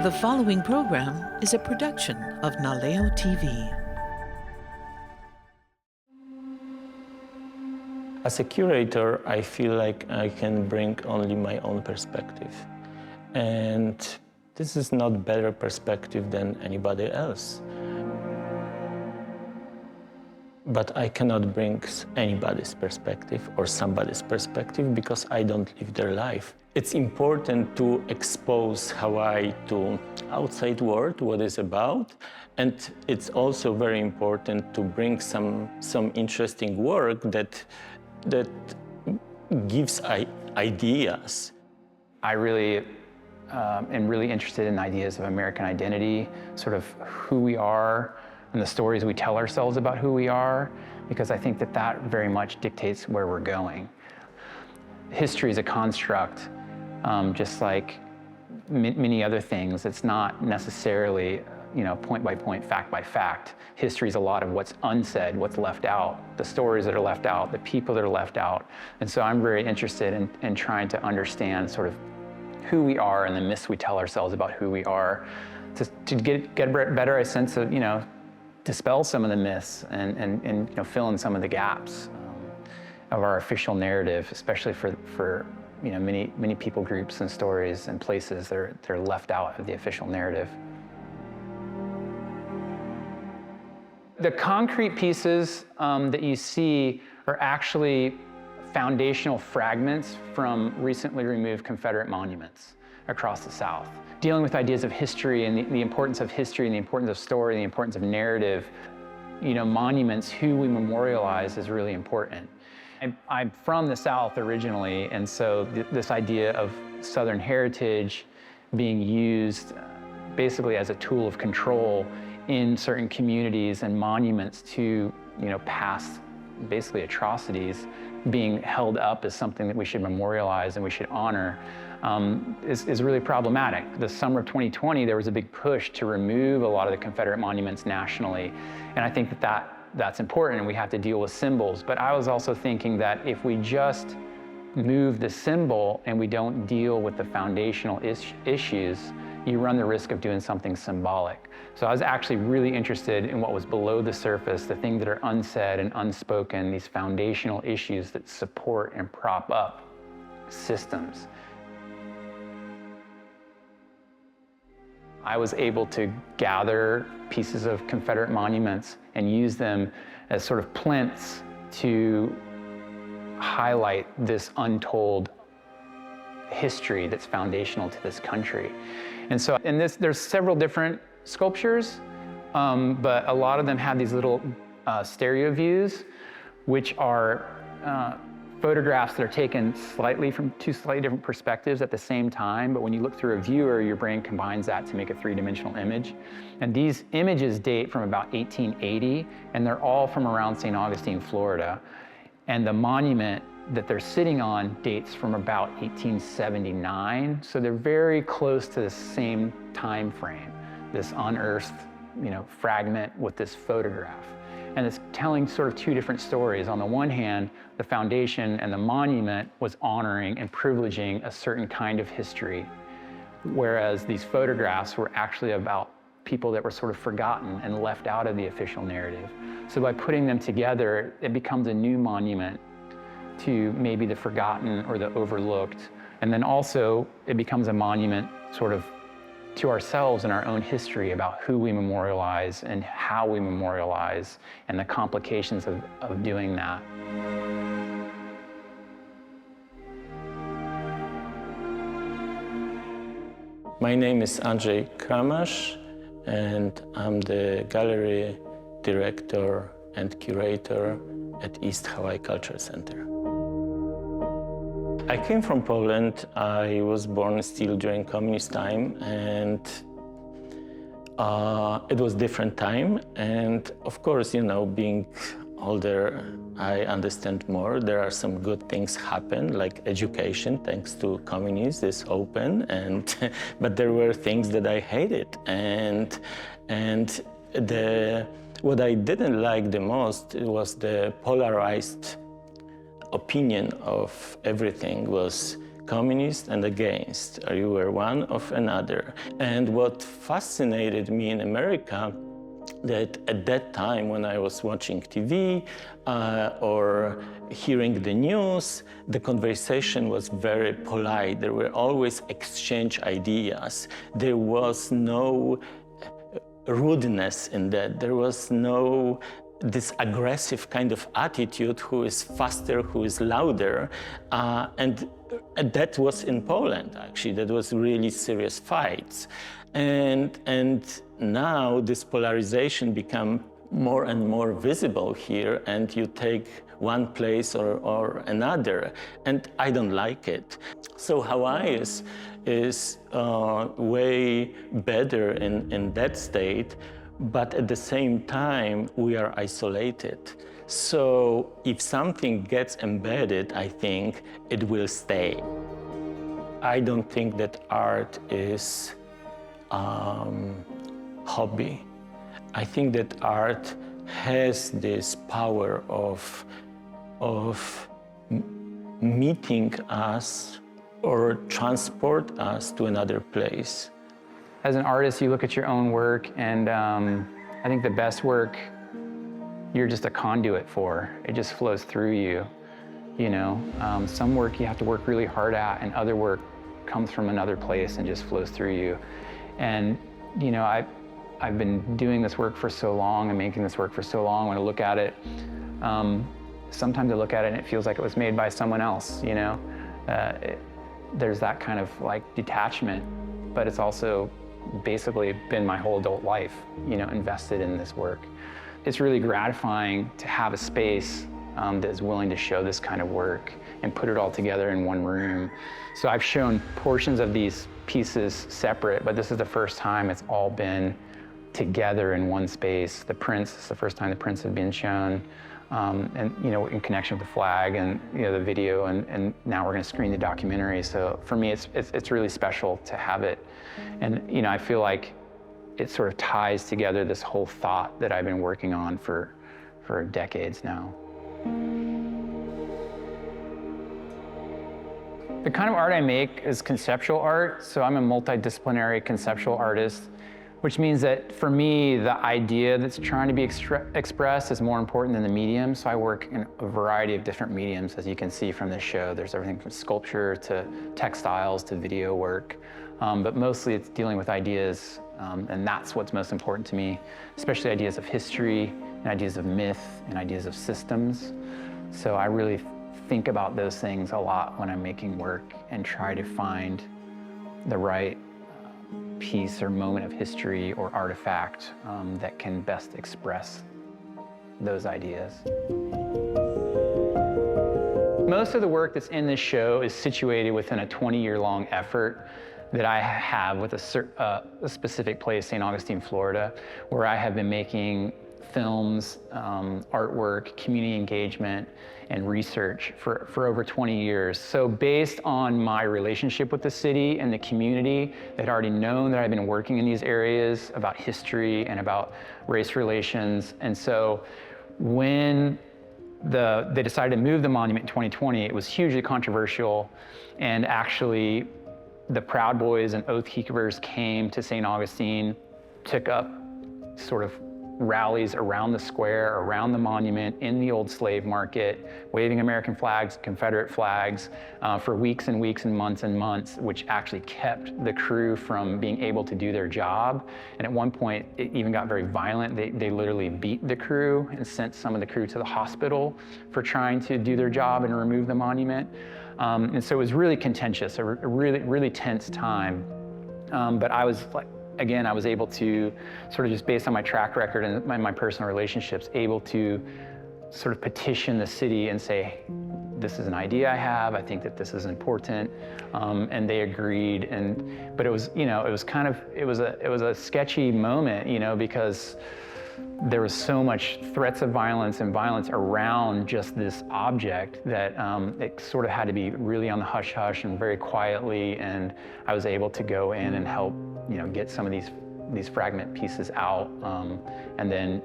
The following program is a production of Naleo TV. As a curator, I feel like I can bring only my own perspective. And this is not better perspective than anybody else. But I cannot bring anybody's perspective or somebody's perspective because I don't live their life. It's important to expose Hawaii to outside world, what it's about. And it's also very important to bring some interesting work that gives ideas. I really am really interested in ideas of American identity, sort of who we are and the stories we tell ourselves about who we are, because I think that very much dictates where we're going. History is a construct, just like many other things. It's not necessarily, point by point, fact by fact. History is a lot of what's unsaid, what's left out, the stories that are left out, the people that are left out. And so I'm very interested in trying to understand sort of who we are and the myths we tell ourselves about who we are, to get a better sense of, dispel some of the myths and fill in some of the gaps of our official narrative, especially for many people groups and stories and places that are left out of the official narrative. The concrete pieces that you see are actually foundational fragments from recently removed Confederate monuments across the South. Dealing with ideas of history and the importance of history and the importance of story and the importance of narrative, monuments, who we memorialize is really important. I'm from the South originally, and so this idea of Southern heritage being used basically as a tool of control in certain communities and monuments to, past basically atrocities being held up as something that we should memorialize and we should honor is really problematic. The summer of 2020, there was a big push to remove a lot of the Confederate monuments nationally. And I think that's important and we have to deal with symbols. But I was also thinking that if we just move the symbol and we don't deal with the foundational issues, you run the risk of doing something symbolic. So I was actually really interested in what was below the surface, the things that are unsaid and unspoken, these foundational issues that support and prop up systems. I was able to gather pieces of Confederate monuments and use them as sort of plinths to highlight this untold history that's foundational to this country. And so there's several different sculptures, but a lot of them have these little stereo views, which are photographs that are taken from two slightly different perspectives at the same time. But when you look through a viewer, your brain combines that to make a three-dimensional image. And these images date from about 1880, and they're all from around St. Augustine, Florida. And the monument that they're sitting on dates from about 1879. So they're very close to the same time frame, this unearthed, fragment with this photograph. And it's telling sort of two different stories. On the one hand, the foundation and the monument was honoring and privileging a certain kind of history, whereas these photographs were actually about people that were sort of forgotten and left out of the official narrative. So by putting them together, it becomes a new monument to maybe the forgotten or the overlooked. And then also it becomes a monument sort of to ourselves and our own history about who we memorialize and how we memorialize and the complications of doing that. My name is Andrzej Kramasz, and I'm the gallery director and curator at East Hawaii Cultural Center. I came from Poland. I was born still during communist time, and it was different time. And of course, being older, I understand more. There are some good things happen, like education, thanks to communism, is open. But there were things that I hated, and what I didn't like the most was the polarized opinion of everything was communist and against. You were one of another. And what fascinated me in America, that at that time when I was watching TV or hearing the news, the conversation was very polite. There were always exchange ideas. There was no rudeness in that. There was no this aggressive kind of attitude, who is faster, who is louder. And that was in Poland, actually. That was really serious fights. And now this polarization become more and more visible here, and you take one place or another, and I don't like it. So Hawaii is way better in that state, but at the same time, we are isolated. So if something gets embedded, I think it will stay. I don't think that art is hobby. I think that art has this power of meeting us or transport us to another place. As an artist, you look at your own work, and I think the best work, you're just a conduit for. It just flows through you, you know? Some work you have to work really hard at, and other work comes from another place and just flows through you. And, you know, I've been doing this work for so long and making this work for so long. When I look at it, sometimes I look at it and it feels like it was made by someone else, you know? There's that kind of like detachment, but it's also basically been my whole adult life, you know, invested in this work. It's really gratifying to have a space that is willing to show this kind of work and put it all together in one room. So I've shown portions of these pieces separate, but this is the first time it's all been together in one space. The prints, it's the first time the prints have been shown, and you know, in connection with the flag and you know, the video, and now we're going to screen the documentary. So for me, it's really special to have it, and you know, I feel like it sort of ties together this whole thought that I've been working on for decades now. The kind of art I make is conceptual art, so I'm a multidisciplinary conceptual artist, which means that for me, the idea that's trying to be expressed is more important than the medium. So I work in a variety of different mediums, as you can see from this show. There's everything from sculpture to textiles to video work, but mostly it's dealing with ideas, and that's what's most important to me, especially ideas of history and ideas of myth and ideas of systems. So I really think about those things a lot when I'm making work and try to find the right piece or moment of history or artifact that can best express those ideas. Most of the work that's in this show is situated within a 20-year-long effort that I have with a specific place, St. Augustine, Florida, where I have been making films, artwork, community engagement, and research for over 20 years. So based on my relationship with the city and the community that had already known that I've been working in these areas about history and about race relations. And so when they decided to move the monument in 2020, it was hugely controversial, and actually the Proud Boys and Oath Keepers came to St. Augustine, took up sort of rallies around the square, around the monument, in the old slave market, waving American flags, Confederate flags, for weeks and weeks and months, which actually kept the crew from being able to do their job. And at one point, it even got very violent. They literally beat the crew and sent some of the crew to the hospital for trying to do their job and remove the monument. And so it was really contentious, a really tense time. But I was like, again, I was able to sort of, just based on my track record and my personal relationships, able to sort of petition the city and say, this is an idea I have, I think that this is important, and they agreed. But it was, you know, it was a sketchy moment, you know, because there was so much threats of violence and violence around just this object that it sort of had to be really on the hush-hush and very quietly, and I was able to go in and help, you know, get some of these fragment pieces out, and then,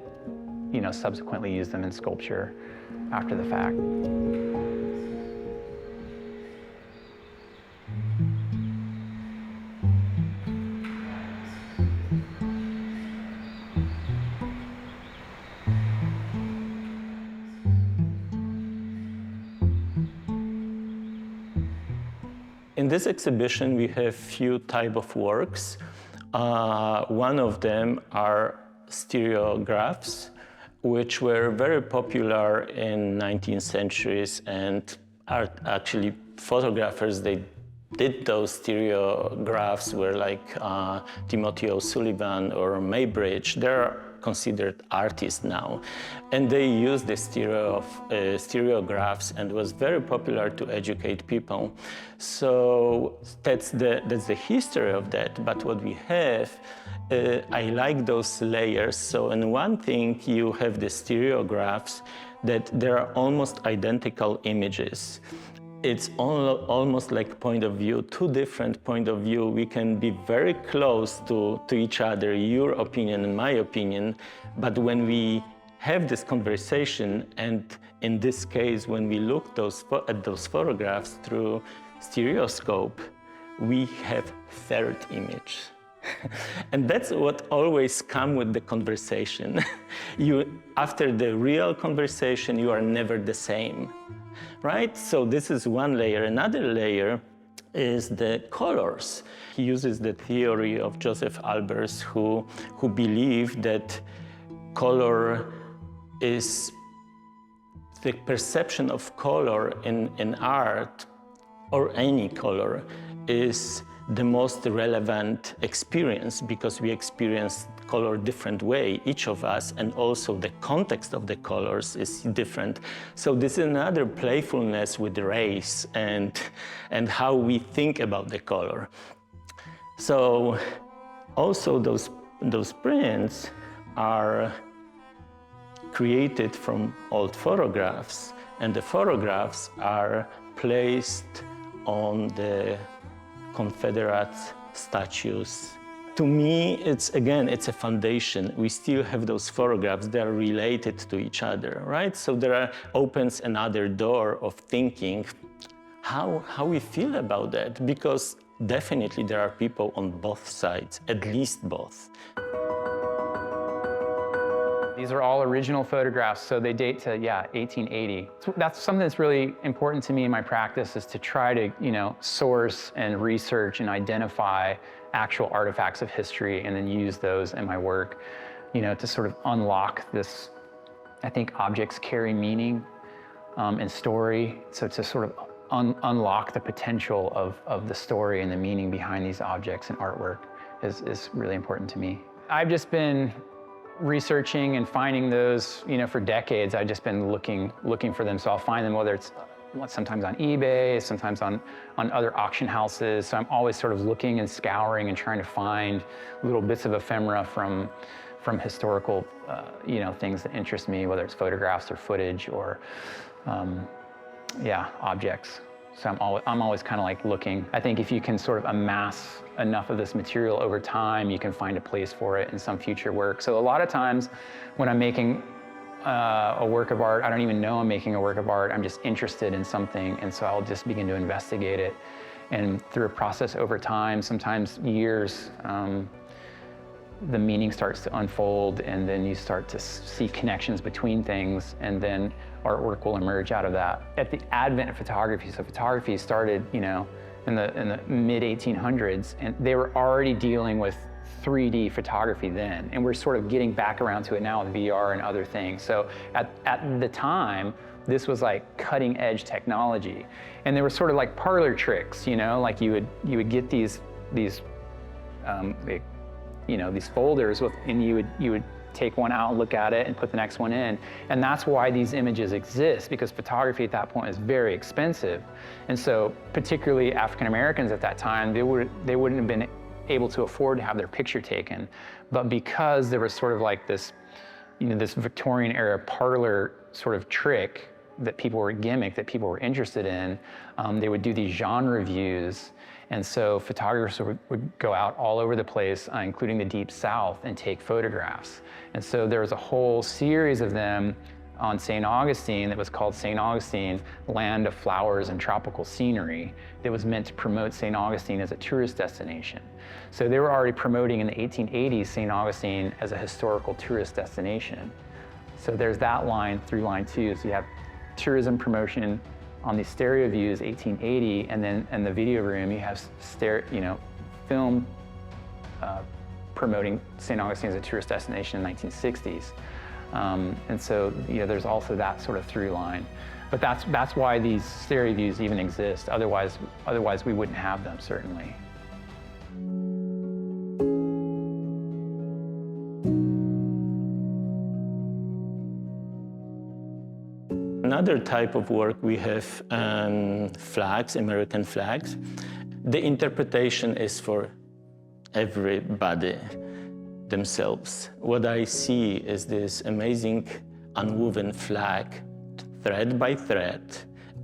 you know, subsequently use them in sculpture after the fact. In this exhibition, we have few type of works. One of them are stereographs, which were very popular in 19th centuries, and are actually photographers. They did those stereographs were like Timothy O'Sullivan or Maybridge. They're considered artists now, and they used the stereographs and was very popular to educate people. So that's the history of that. But what we have, I like those layers. So in one thing you have the stereographs that there are almost identical images. It's almost like point of view, two different point of view. We can be very close to each other, your opinion and my opinion, but when we have this conversation, and in this case, when we look at those photographs through stereoscope, we have third image. And that's what always comes with the conversation. After the real conversation, you are never the same. Right? So this is one layer. Another layer is the colors. He uses the theory of Joseph Albers, who believed that color is the perception of color in art, or any color, is the most relevant experience, because we experience color different way, each of us, and also the context of the colors is different. So this is another playfulness with race and how we think about the color. So also those prints are created from old photographs, and the photographs are placed on the Confederate statues. To me, it's a foundation. We still have those photographs that are related to each other, right? So there opens another door of thinking how we feel about that, because definitely there are people on both sides, at least both. These are all original photographs, so they date to, 1880. So that's something that's really important to me in my practice, is to try to, source and research and identify actual artifacts of history and then use those in my work, to sort of unlock this. I think objects carry meaning and story, so to sort of unlock the potential of the story and the meaning behind these objects and artwork is really important to me. I've just been researching and finding those, for decades. I've just been looking for them. So I'll find them, whether it's sometimes on eBay, sometimes on other auction houses. So I'm always sort of looking and scouring and trying to find little bits of ephemera from historical, things that interest me, whether it's photographs or footage or, objects. So I'm always kind of like looking. I think if you can sort of amass enough of this material over time, you can find a place for it in some future work. So a lot of times when I'm making a work of art, I don't even know I'm making a work of art. I'm just interested in something, and so I'll just begin to investigate it. And through a process over time, sometimes years, the meaning starts to unfold, and then you start to see connections between things, and then artwork will emerge out of that. At the advent of photography, so photography started, in the mid-1800s, and they were already dealing with 3D photography then, and we're sort of getting back around to it now with VR and other things. So at the time, this was like cutting edge technology, and there were sort of like parlor tricks, like you would get these folders with, and you would take one out and look at it and put the next one in. And that's why these images exist, because photography at that point is very expensive. And so particularly African Americans at that time, they wouldn't have been able to afford to have their picture taken. But because there was sort of like this, this Victorian era parlor sort of trick that people were gimmick that people were interested in, they would do these genre views. And so photographers would go out all over the place, including the Deep South, and take photographs. And so there was a whole series of them on St. Augustine that was called St. Augustine, Land of Flowers and Tropical Scenery, that was meant to promote St. Augustine as a tourist destination. So they were already promoting in the 1880s St. Augustine as a historical tourist destination. So there's that line through line two. So you have tourism promotion On the stereo views, 1880, and then in the video room, you have film promoting St. Augustine as a tourist destination in the 1960s. And so, there's also that sort of through line. But that's why these stereo views even exist. Otherwise we wouldn't have them, certainly. Another type of work, we have flags, American flags. The interpretation is for everybody themselves. What I see is this amazing unwoven flag, thread by thread,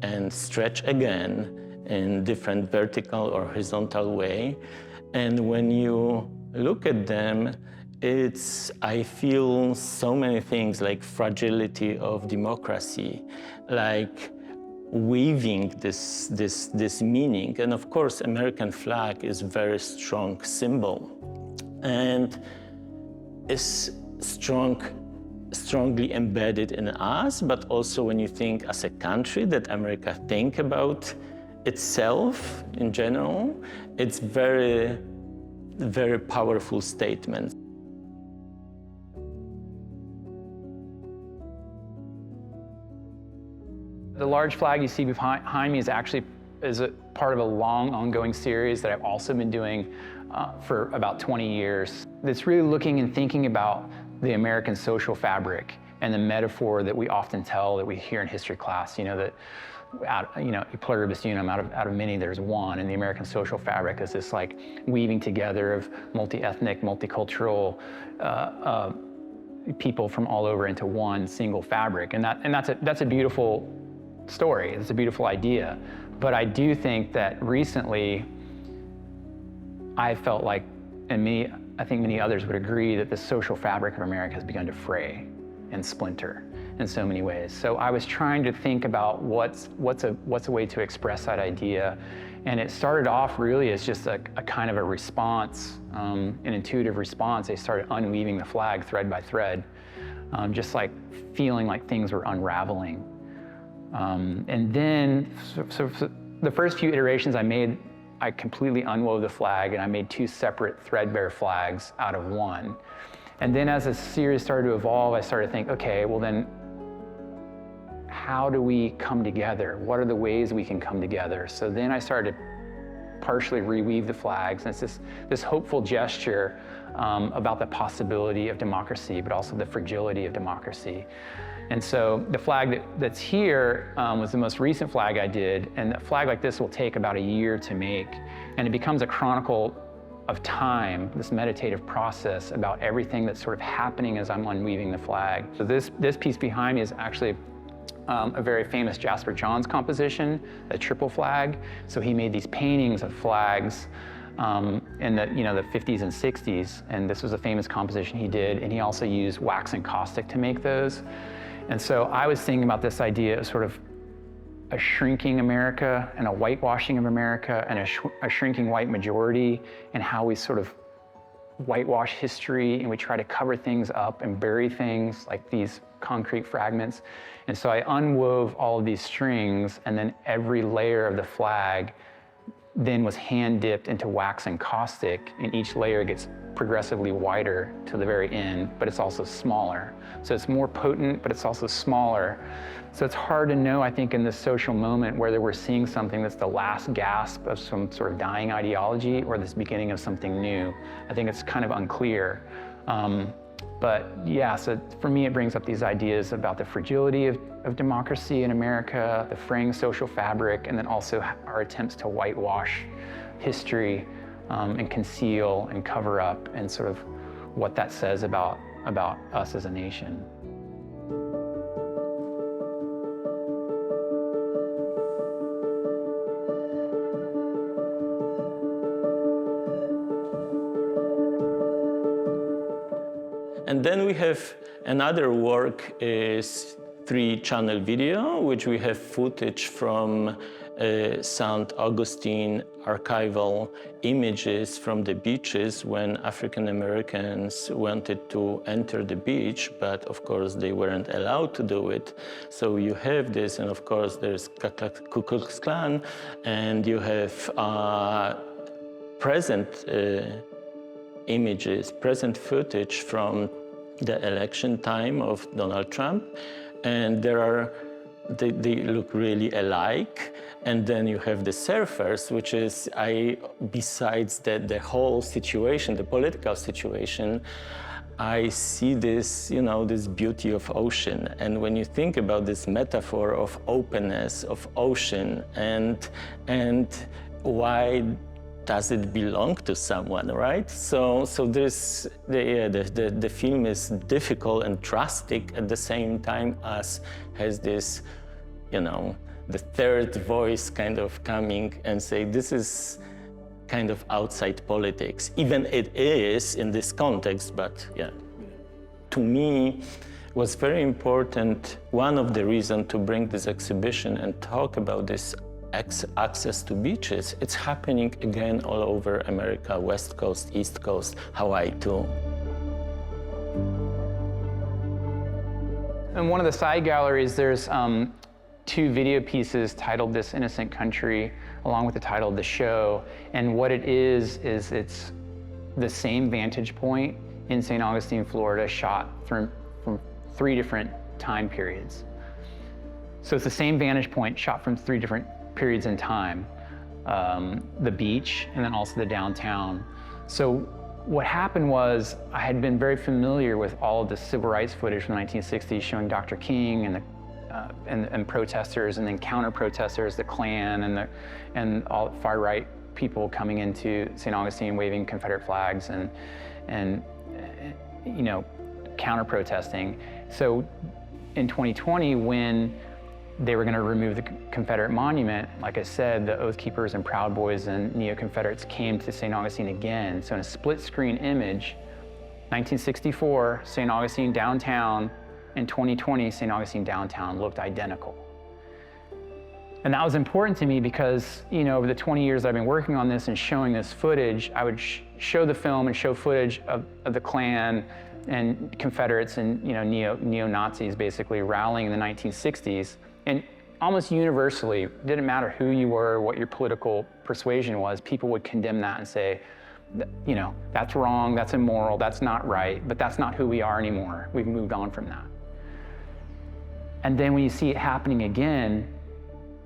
and stretch again in different vertical or horizontal way. And when you look at them, I feel so many things, like fragility of democracy, like weaving this meaning. And of course, American flag is a very strong symbol and is strongly embedded in us, but also when you think as a country that America think about itself in general, it's very, very powerful statement. The large flag you see behind me is a part of a long, ongoing series that I've also been doing for about 20 years. It's really looking and thinking about the American social fabric and the metaphor that we often tell, that we hear in history class, that e pluribus unum, out of many there's one, and the American social fabric is this like weaving together of multi-ethnic, multicultural people from all over into one single fabric, and that's a beautiful story. It's a beautiful idea. But I do think that recently I felt like, and I think many others would agree, that the social fabric of America has begun to fray and splinter in so many ways. So I was trying to think about what's a way to express that idea. And it started off really as just a kind of a response, an intuitive response. They started unweaving the flag thread by thread, just like feeling like things were unraveling. And then, so the first few iterations I made, I completely unwove the flag, and I made two separate threadbare flags out of one. And then as the series started to evolve, I started to think, okay, well then, how do we come together? What are the ways we can come together? So then I started to partially reweave the flags, and it's this hopeful gesture about the possibility of democracy, but also the fragility of democracy. And so the flag that's here was the most recent flag I did, and a flag like this will take about a year to make, and it becomes a chronicle of time, this meditative process about everything that's sort of happening as I'm unweaving the flag. So this piece behind me is actually a very famous Jasper Johns composition, a triple flag. So he made these paintings of flags in the 50s and 60s, and this was a famous composition he did, and he also used wax and caustic to make those. And so I was thinking about this idea of sort of a shrinking America and a whitewashing of America and a shrinking white majority, and how we sort of whitewash history and we try to cover things up and bury things like these concrete fragments. And so I unwove all of these strings, and then every layer of the flag then was hand dipped into wax and caustic, and each layer gets progressively wider to the very end, but it's also smaller. So it's more potent, but it's also smaller. So it's hard to know, I think, in this social moment whether we're seeing something that's the last gasp of some sort of dying ideology or this beginning of something new. I think it's kind of unclear. But yeah, so for me, it brings up these ideas about the fragility of democracy in America, the fraying social fabric, and then also our attempts to whitewash history and conceal and cover up, and sort of what that says about us as a nation. And then we have another work is 3-channel video, which we have footage from St. Augustine archival images from the beaches when African Americans wanted to enter the beach, but of course they weren't allowed to do it. So you have this, and of course there's Ku Klux Klan, and you have present images, present footage from the election time of Donald Trump, and they look really alike. And then you have the surfers, which is, besides the whole situation, the political situation, I see this, this beauty of ocean. And when you think about this metaphor of openness, of ocean, and why does it belong to someone, right? So there's the film is difficult and drastic at the same time as has this, the third voice kind of coming and say this is kind of outside politics. Even it is in this context, but yeah, to me was very important. One of the reasons to bring this exhibition and talk about this access to beaches, it's happening again all over America, West Coast, East Coast, Hawaii too. In one of the side galleries, there's 2 video pieces titled This Innocent Country, along with the title of the show. And what it is it's the same vantage point in St. Augustine, Florida, shot from 3 different time periods. So it's the same vantage point shot from 3 different periods in time, the beach and then also the downtown. So what happened was I had been very familiar with all of the civil rights footage from the 1960s showing Dr. King and protesters, and then counter-protesters, the Klan and all far right people coming into St. Augustine waving Confederate flags and counter-protesting. So in 2020, when they were going to remove the Confederate monument, like I said, the Oath Keepers and Proud Boys and Neo-Confederates came to St. Augustine again. So in a split-screen image, 1964, St. Augustine downtown, in 2020, St. Augustine downtown looked identical. And that was important to me because, over the 20 years I've been working on this and showing this footage, I would show the film and show footage of the Klan and Confederates and neo-Nazis basically rallying in the 1960s. And almost universally, didn't matter who you were, what your political persuasion was, people would condemn that and say, that's wrong, that's immoral, that's not right, but that's not who we are anymore. We've moved on from that. And then when you see it happening again,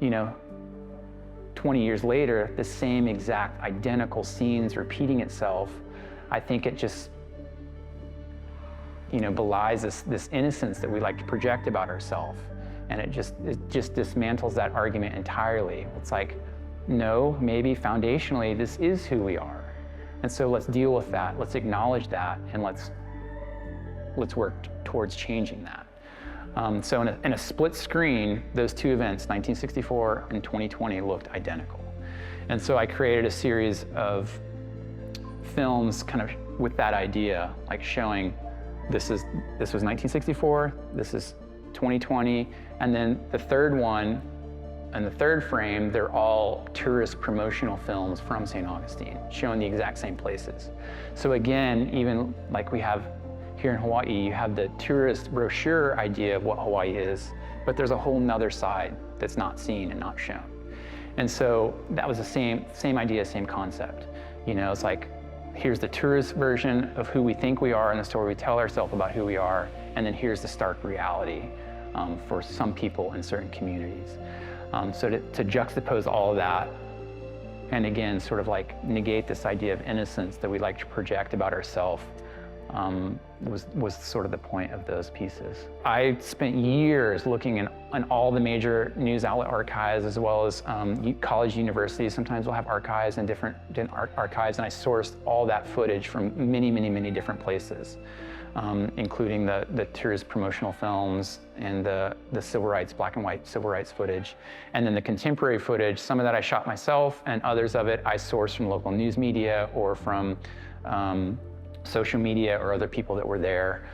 20 years later, the same exact identical scenes repeating itself, I think it just, belies this innocence that we like to project about ourselves. And it just dismantles that argument entirely. It's like, no, maybe foundationally, this is who we are. And so let's deal with that, let's acknowledge that, and let's work towards changing that. So in a split screen, those 2 events, 1964 and 2020, looked identical. And so I created a series of films kind of with that idea, like showing this was 1964, this is 2020, and then the third one and the third frame, they're all tourist promotional films from St. Augustine, showing the exact same places. So again, even like we have here in Hawaii, you have the tourist brochure idea of what Hawaii is, but there's a whole nother side that's not seen and not shown. And so that was the same idea, same concept. It's like, here's the tourist version of who we think we are and the story we tell ourselves about who we are, and then here's the stark reality for some people in certain communities. So to juxtapose all of that, and again, sort of like negate this idea of innocence that we like to project about ourselves, was sort of the point of those pieces. I spent years looking in all the major news outlet archives, as well as college universities. Sometimes we'll have archives and different archives, and I sourced all that footage from many, many, many different places, including the tourist promotional films and the civil rights, black and white civil rights footage, and then the contemporary footage. Some of that I shot myself, and others of it I sourced from local news media or from social media or other people that were there,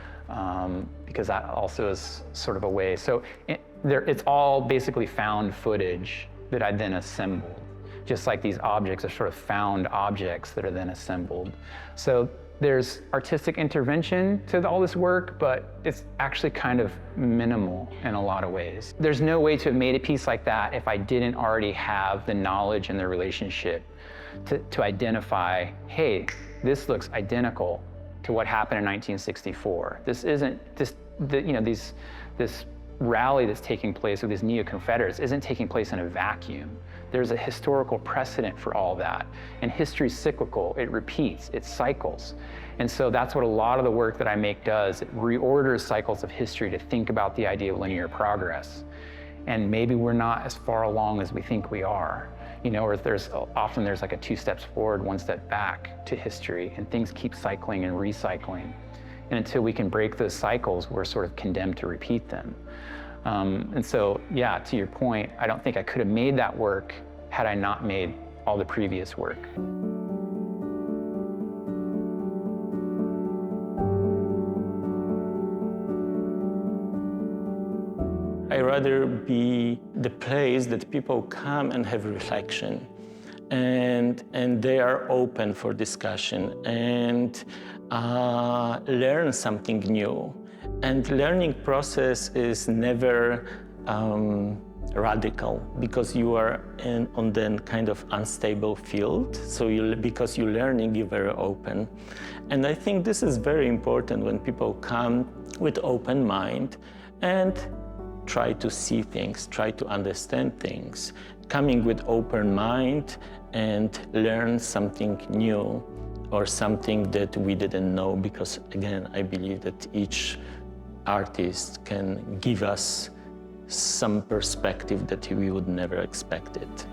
because that also is sort of a way. So it's all basically found footage that I then assembled. Just like these objects are sort of found objects that are then assembled. So there's artistic intervention to all this work, but it's actually kind of minimal in a lot of ways. There's no way to have made a piece like that if I didn't already have the knowledge and the relationship to identify, hey, this looks identical to what happened in 1964. This isn't, this rally that's taking place with these neo-Confederates isn't taking place in a vacuum. There's a historical precedent for all that. And history's cyclical, it repeats, it cycles. And so that's what a lot of the work that I make does. It reorders cycles of history to think about the idea of linear progress. And maybe we're not as far along as we think we are. You know, or often there's like a 2 steps forward, 1 step back to history, and things keep cycling and recycling. And until we can break those cycles, we're sort of condemned to repeat them. And so, yeah, to your point, I don't think I could have made that work had I not made all the previous work. I rather be the place that people come and have reflection, and they are open for discussion and learn something new. And learning process is never radical, because you are on the kind of unstable field. So because you're learning, you're very open. And I think this is very important when people come with open mind and try to see things, try to understand things. Coming with open mind and learn something new or something that we didn't know, because again, I believe that each artist can give us some perspective that we would never expect it.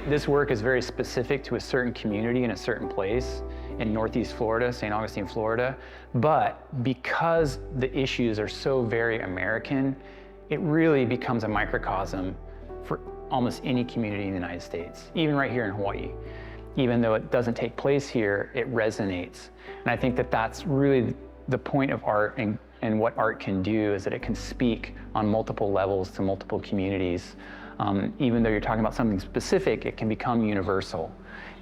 This work is very specific to a certain community in a certain place in Northeast Florida, St. Augustine, Florida. But because the issues are so very American, it really becomes a microcosm for almost any community in the United States, even right here in Hawaii. Even though it doesn't take place here, it resonates. And I think that that's really the point of art, and what art can do is that it can speak on multiple levels to multiple communities. Even though you're talking about something specific, it can become universal.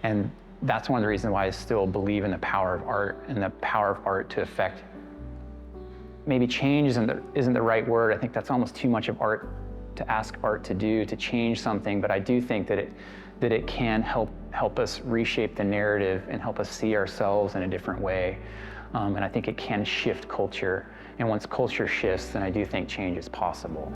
And that's one of the reasons why I still believe in the power of art, and the power of art to affect, maybe change isn't the right word. I think that's almost too much of art to ask art to do, to change something. But I do think that it can help us reshape the narrative and help us see ourselves in a different way. And I think it can shift culture. And once culture shifts, then I do think change is possible.